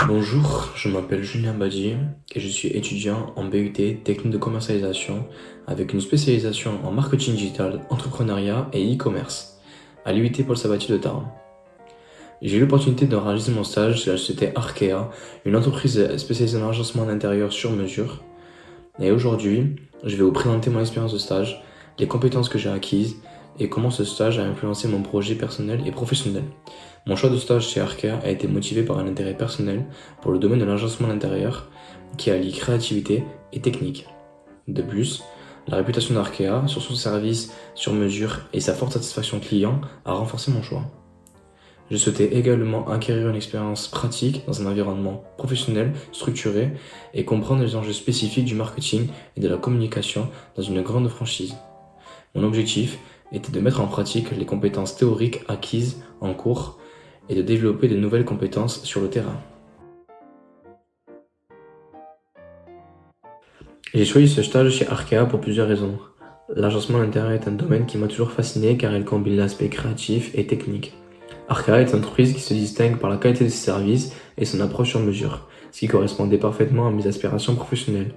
Bonjour, je m'appelle Julien Badier et je suis étudiant en BUT Technique de commercialisation avec une spécialisation en marketing digital, entrepreneuriat et e-commerce à l'UIT Paul Sabatier de Tarbes. J'ai eu l'opportunité de réaliser mon stage chez la société Arkea, une entreprise spécialisée dans l'agencement d'intérieur sur mesure. Et aujourd'hui, je vais vous présenter mon expérience de stage, les compétences que j'ai acquises et comment ce stage a influencé mon projet personnel et professionnel. Mon choix de stage chez Arkea a été motivé par un intérêt personnel pour le domaine de l'agencement d'intérieur qui allie créativité et technique. De plus, la réputation d'Arkea sur son service sur mesure et sa forte satisfaction client a renforcé mon choix. Je souhaitais également acquérir une expérience pratique dans un environnement professionnel, structuré et comprendre les enjeux spécifiques du marketing et de la communication dans une grande franchise. Mon objectif était de mettre en pratique les compétences théoriques acquises en cours et de développer de nouvelles compétences sur le terrain. J'ai choisi ce stage chez Arkea pour plusieurs raisons. L'agencement d'intérieur est un domaine qui m'a toujours fasciné car il combine l'aspect créatif et technique. Arkea est une entreprise qui se distingue par la qualité de ses services et son approche sur mesure, ce qui correspondait parfaitement à mes aspirations professionnelles.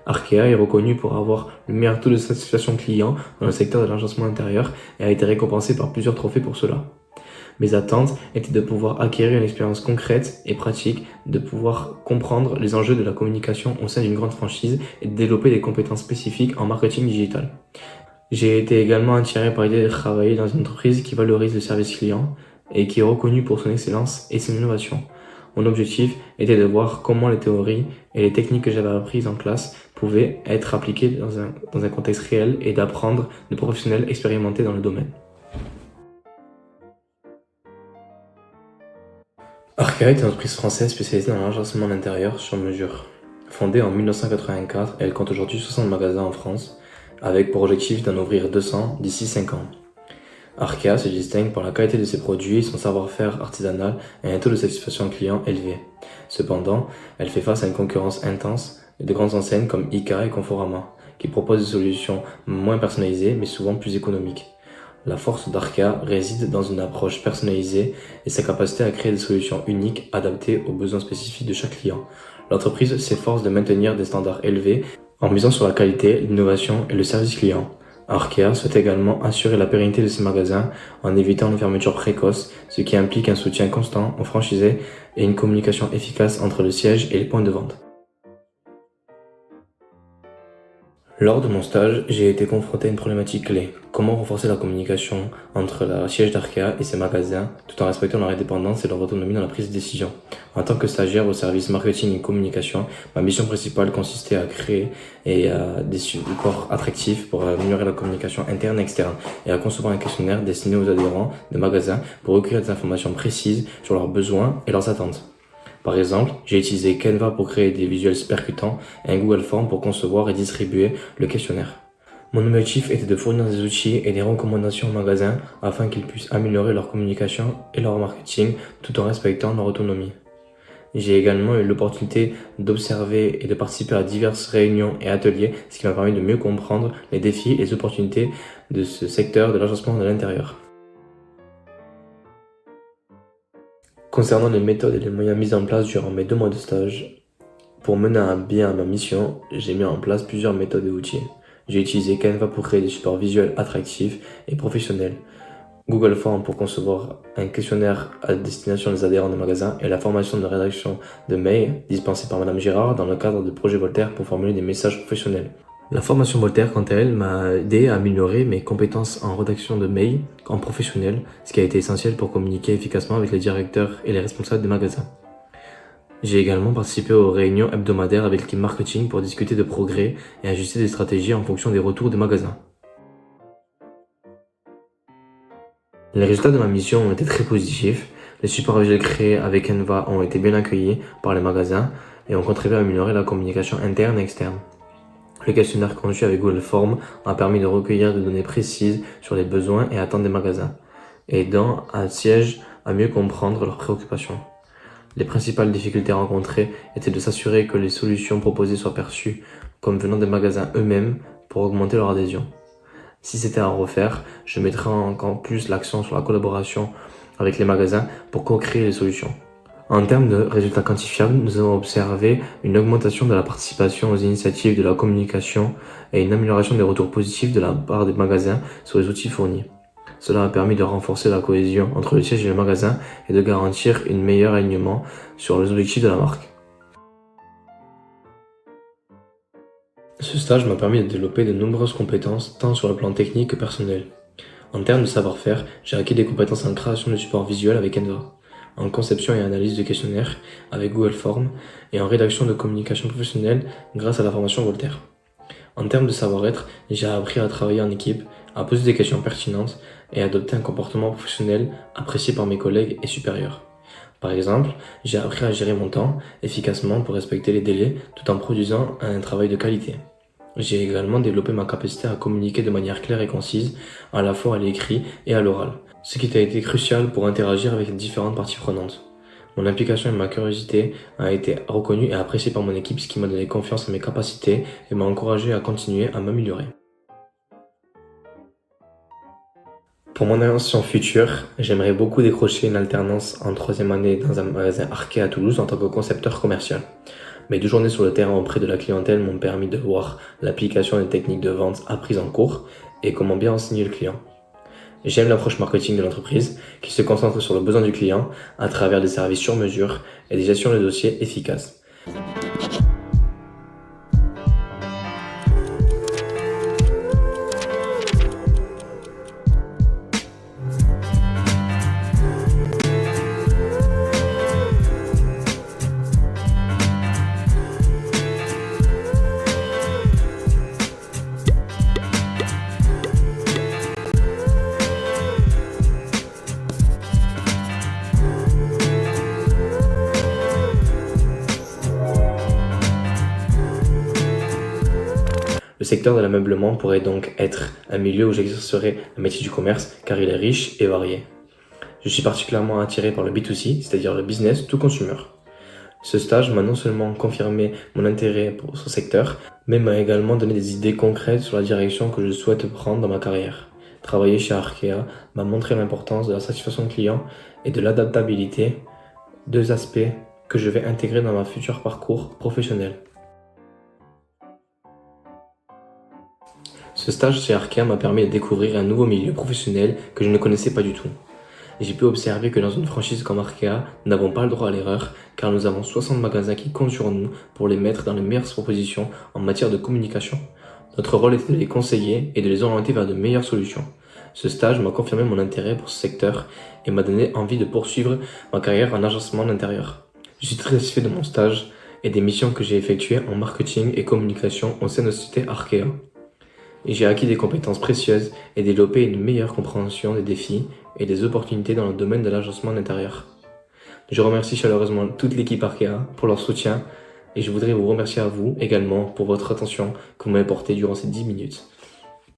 Arkea est reconnu pour avoir le meilleur taux de satisfaction client dans le secteur de l'agencement intérieur et a été récompensé par plusieurs trophées pour cela. Mes attentes étaient de pouvoir acquérir une expérience concrète et pratique, de pouvoir comprendre les enjeux de la communication au sein d'une grande franchise et de développer des compétences spécifiques en marketing digital. J'ai été également attiré par l'idée de travailler dans une entreprise qui valorise le service client et qui est reconnue pour son excellence et son innovation. Mon objectif était de voir comment les théories et les techniques que j'avais apprises en classe pouvaient être appliquées dans un contexte réel et d'apprendre de professionnels expérimentés dans le domaine. Arkea est une entreprise française spécialisée dans l'agencement d'intérieur sur mesure. Fondée en 1984, elle compte aujourd'hui 60 magasins en France, avec pour objectif d'en ouvrir 200 d'ici 5 ans. Arkea se distingue par la qualité de ses produits, son savoir-faire artisanal et un taux de satisfaction client élevé. Cependant, elle fait face à une concurrence intense de grandes enseignes comme IKEA et Conforama, qui proposent des solutions moins personnalisées mais souvent plus économiques. La force d'Arkea réside dans une approche personnalisée et sa capacité à créer des solutions uniques adaptées aux besoins spécifiques de chaque client. L'entreprise s'efforce de maintenir des standards élevés en misant sur la qualité, l'innovation et le service client. Arkea souhaite également assurer la pérennité de ses magasins en évitant les fermetures précoces, ce qui implique un soutien constant aux franchisés et une communication efficace entre le siège et les points de vente. Lors de mon stage, j'ai été confronté à une problématique clé. Comment renforcer la communication entre le siège d'Arkea et ses magasins tout en respectant leur indépendance et leur autonomie dans la prise de décision. En tant que stagiaire au service marketing et communication, ma mission principale consistait à créer des supports attractifs pour améliorer la communication interne et externe et à concevoir un questionnaire destiné aux adhérents de magasins pour recueillir des informations précises sur leurs besoins et leurs attentes. Par exemple, j'ai utilisé Canva pour créer des visuels percutants et un Google Form pour concevoir et distribuer le questionnaire. Mon objectif était de fournir des outils et des recommandations aux magasins afin qu'ils puissent améliorer leur communication et leur marketing tout en respectant leur autonomie. J'ai également eu l'opportunité d'observer et de participer à diverses réunions et ateliers, ce qui m'a permis de mieux comprendre les défis et les opportunités de ce secteur de l'agencement de l'intérieur. Concernant les méthodes et les moyens mis en place durant mes 2 mois de stage, pour mener à bien ma mission, j'ai mis en place plusieurs méthodes et outils. J'ai utilisé Canva pour créer des supports visuels attractifs et professionnels, Google Form pour concevoir un questionnaire à destination des adhérents des magasins et la formation de rédaction de mails dispensée par Madame Girard dans le cadre de Projet Voltaire pour formuler des messages professionnels. La formation Voltaire, quant à elle, m'a aidé à améliorer mes compétences en rédaction de mails en professionnel, ce qui a été essentiel pour communiquer efficacement avec les directeurs et les responsables des magasins. J'ai également participé aux réunions hebdomadaires avec l'équipe marketing pour discuter de progrès et ajuster des stratégies en fonction des retours des magasins. Les résultats de ma mission ont été très positifs. Les supports visuels créés avec Canva ont été bien accueillis par les magasins et ont contribué à améliorer la communication interne et externe. Le questionnaire conçu avec Google Form a permis de recueillir des données précises sur les besoins et attentes des magasins, aidant un siège à mieux comprendre leurs préoccupations. Les principales difficultés rencontrées étaient de s'assurer que les solutions proposées soient perçues comme venant des magasins eux-mêmes pour augmenter leur adhésion. Si c'était à refaire, je mettrais encore plus l'accent sur la collaboration avec les magasins pour co-créer les solutions. En termes de résultats quantifiables, nous avons observé une augmentation de la participation aux initiatives de la communication et une amélioration des retours positifs de la part des magasins sur les outils fournis. Cela a permis de renforcer la cohésion entre le siège et le magasin et de garantir un meilleur alignement sur les objectifs de la marque. Ce stage m'a permis de développer de nombreuses compétences, tant sur le plan technique que personnel. En termes de savoir-faire, j'ai acquis des compétences en création de supports visuels avec Canva, en conception et analyse de questionnaires avec Google Forms et en rédaction de communication professionnelle grâce à la formation Voltaire. En termes de savoir-être, j'ai appris à travailler en équipe, à poser des questions pertinentes et à adopter un comportement professionnel apprécié par mes collègues et supérieurs. Par exemple, j'ai appris à gérer mon temps efficacement pour respecter les délais tout en produisant un travail de qualité. J'ai également développé ma capacité à communiquer de manière claire et concise, à la fois à l'écrit et à l'oral, ce qui a été crucial pour interagir avec les différentes parties prenantes. Mon implication et ma curiosité ont été reconnues et appréciées par mon équipe, ce qui m'a donné confiance en mes capacités et m'a encouragé à continuer à m'améliorer. Pour mon orientation future, j'aimerais beaucoup décrocher une alternance en troisième année dans un magasin Arkea à Toulouse en tant que concepteur commercial. Mes 2 journées sur le terrain auprès de la clientèle m'ont permis de voir l'application des techniques de vente apprises en cours et comment bien enseigner le client. J'aime l'approche marketing de l'entreprise qui se concentre sur le besoin du client à travers des services sur mesure et des gestions de dossiers efficaces. Le secteur de l'ameublement pourrait donc être un milieu où j'exercerai un métier du commerce car il est riche et varié. Je suis particulièrement attiré par le B2C, c'est-à-dire le business to consumer. Ce stage m'a non seulement confirmé mon intérêt pour ce secteur, mais m'a également donné des idées concrètes sur la direction que je souhaite prendre dans ma carrière. Travailler chez Arkea m'a montré l'importance de la satisfaction client et de l'adaptabilité, 2 aspects que je vais intégrer dans ma futur parcours professionnel. Ce stage chez Arkea m'a permis de découvrir un nouveau milieu professionnel que je ne connaissais pas du tout. J'ai pu observer que dans une franchise comme Arkea, nous n'avons pas le droit à l'erreur car nous avons 60 magasins qui comptent sur nous pour les mettre dans les meilleures propositions en matière de communication. Notre rôle était de les conseiller et de les orienter vers de meilleures solutions. Ce stage m'a confirmé mon intérêt pour ce secteur et m'a donné envie de poursuivre ma carrière en agencement d'intérieur. Je suis très satisfait de mon stage et des missions que j'ai effectuées en marketing et communication au sein de la société Arkea. Et j'ai acquis des compétences précieuses et développé une meilleure compréhension des défis et des opportunités dans le domaine de l'agencement d'intérieur. Je remercie chaleureusement toute l'équipe Arkea pour leur soutien et je voudrais vous remercier à vous également pour votre attention que vous m'avez portée durant ces 10 minutes.